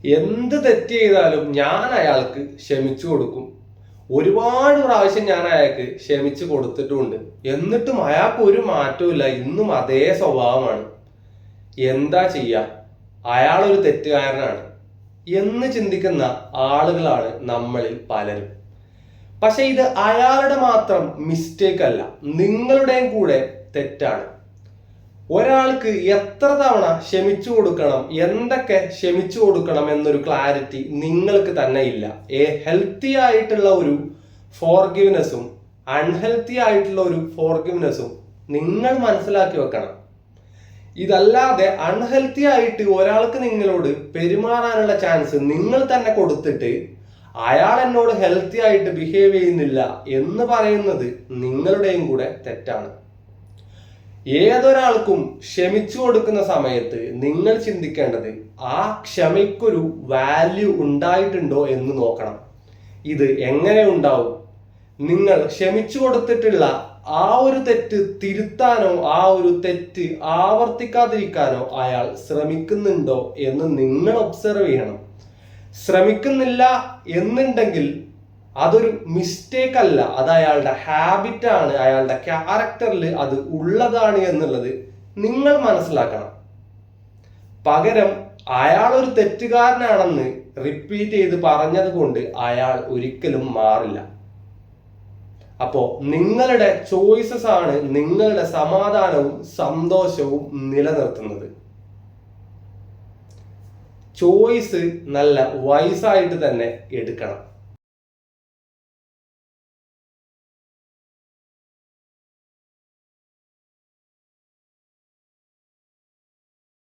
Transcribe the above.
എന്ത് തെറ്റ് ചെയ്താലും ഞാൻ അയാൾക്ക് ക്ഷമിച്ചു കൊടുക്കും. ഒരുപാട് പ്രാവശ്യം ഞാൻ അയാൾക്ക് ക്ഷമിച്ചു കൊടുത്തിട്ടുമുണ്ട്. എന്നിട്ടും അയാൾക്ക് ഒരു മാറ്റവും ഇല്ല. ഇന്നും അതേ സ്വഭാവമാണ്. എന്താ ചെയ്യുക, അയാളൊരു തെറ്റുകാരനാണ് എന്ന് ചിന്തിക്കുന്ന ആളുകളാണ് നമ്മളിൽ പലരും. പക്ഷെ ഇത് അയാളുടെ മാത്രം മിസ്റ്റേക്ക് അല്ല, നിങ്ങളുടെയും കൂടെ തെറ്റാണ്. ഒരാൾക്ക് എത്ര തവണ ക്ഷമിച്ചു കൊടുക്കണം, എന്തൊക്കെ ക്ഷമിച്ചു കൊടുക്കണം എന്നൊരു ക്ലാരിറ്റി നിങ്ങൾക്ക് തന്നെ ഇല്ല. ഹെൽത്തി ആയിട്ടുള്ള ഒരു ഫോർഗിവ്നെസ്സും അൺഹെൽത്തി ആയിട്ടുള്ള ഒരു ഫോർഗിവ്നെസ്സും നിങ്ങൾ മനസ്സിലാക്കി വെക്കണം. ഇതല്ലാതെ അൺഹെൽത്തി ആയിട്ട് ഒരാൾക്ക് നിങ്ങളോട് പെരുമാറാനുള്ള ചാൻസ് നിങ്ങൾ തന്നെ കൊടുത്തിട്ട് അയാൾ എന്നോട് ഹെൽത്തി ആയിട്ട് ബിഹേവ് ചെയ്യുന്നില്ല എന്ന് പറയുന്നത് നിങ്ങളുടെയും കൂടെ തെറ്റാണ്. ഏതൊരാൾക്കും ക്ഷമിച്ചു കൊടുക്കുന്ന സമയത്ത് നിങ്ങൾ ചിന്തിക്കേണ്ടത് ആ ക്ഷമയ്ക്കൊരു വാല്യൂ ഉണ്ടായിട്ടുണ്ടോ എന്ന് നോക്കണം. ഇത് എങ്ങനെ ഉണ്ടാവും? നിങ്ങൾ ക്ഷമിച്ചു കൊടുത്തിട്ടുള്ള ആ ഒരു തെറ്റ് തിരുത്താനോ ആ ഒരു തെറ്റ് ആവർത്തിക്കാതിരിക്കാനോ അയാൾ ശ്രമിക്കുന്നുണ്ടോ എന്ന് നിങ്ങൾ ഒബ്സർവ് ചെയ്യണം. ശ്രമിക്കുന്നില്ല എന്നുണ്ടെങ്കിൽ അതൊരു മിസ്റ്റേക്ക് അല്ല, അത് അയാളുടെ ഹാബിറ്റാണ്, അയാളുടെ ക്യാരക്ടറിൽ അത് ഉള്ളതാണ് എന്നുള്ളത് നിങ്ങൾ മനസ്സിലാക്കണം. പകരം അയാൾ ഒരു തെറ്റുകാരനാണെന്ന് റിപ്പീറ്റ് ചെയ്ത് പറഞ്ഞത് കൊണ്ട് അയാൾ ഒരിക്കലും മാറില്ല. അപ്പോ നിങ്ങളുടെ ചോയ്സസ് ആണ് നിങ്ങളുടെ സമാധാനവും സന്തോഷവും നിലനിർത്തുന്നത്. ചോയ്സ് നല്ല വൈസായിട്ട് തന്നെ എടുക്കണം.